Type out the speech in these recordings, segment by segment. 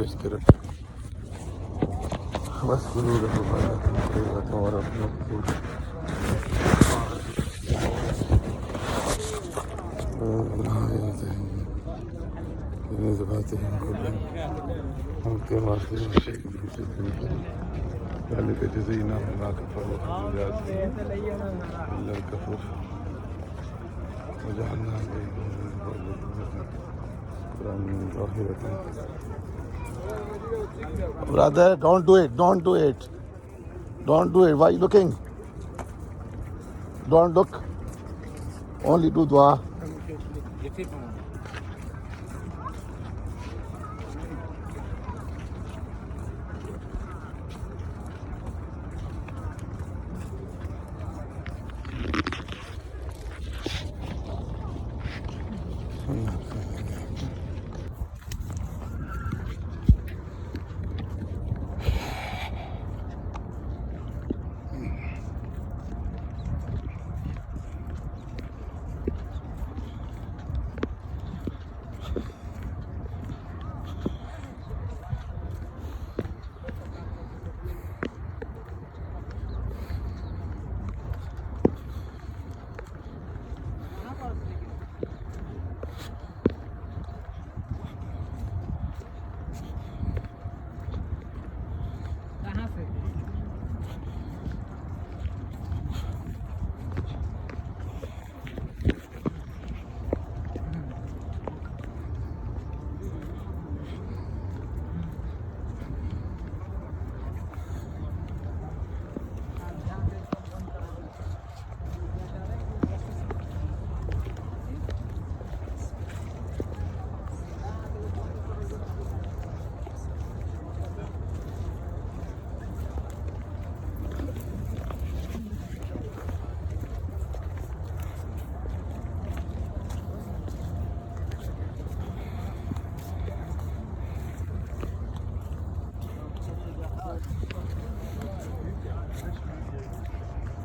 gösterir. Vaskulu da var. نزغاتهم كلهم ممكن واخر شيء ذلك جزيناهم ما كفروا إلا الكفور وجعلنا بينهم ظاهرة. Brother, don't do it. Don't do it. Don't do it. Why are you looking? Don't look. Only do dua.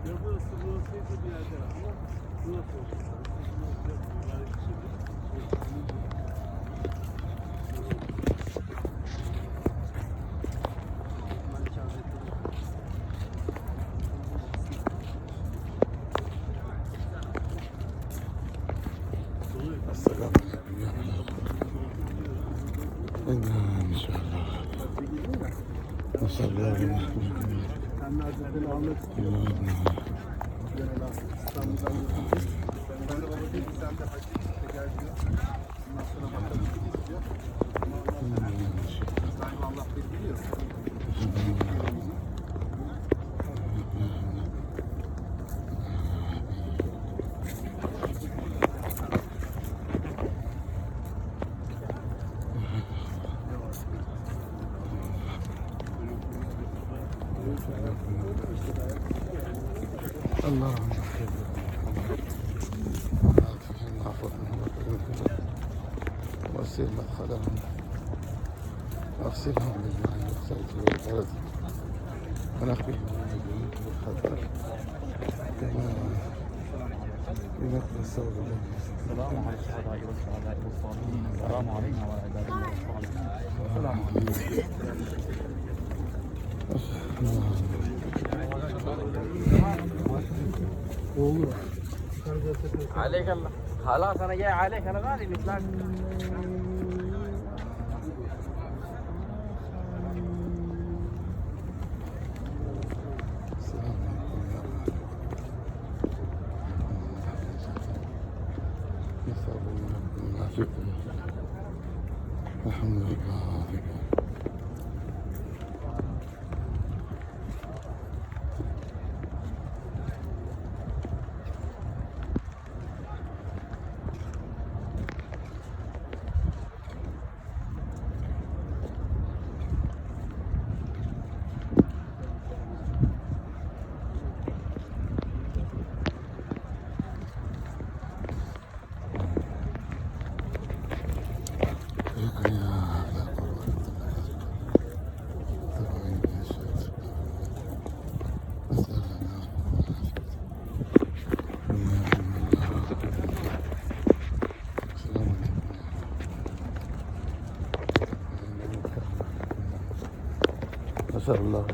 Burasıydı bir yerde ama burası oldu. Yani Selamünaleyküm ya. İnşallah. Masallah. sen Hazretleri almak istiyorsun. İstanbul'dan götürecek. Ben de baba dedi sen de hacı işte gel diyor. Ondan sonra bakalım gideceğiz diyor. Galiba Allah biliyor. Allah'ım. وسيل مدخلهم واغسلهم بالماء والثلج والبرد ونقهم من الجنود والخطر بنقل الثوب الذي السلام على الشهداء والشهداء والصالحين السلام علينا وعلى عباد الله الصالحين السلام عليك الله خلاص انا جاي عليك انا غالي نتلاقى الحمد لله. نسأل الله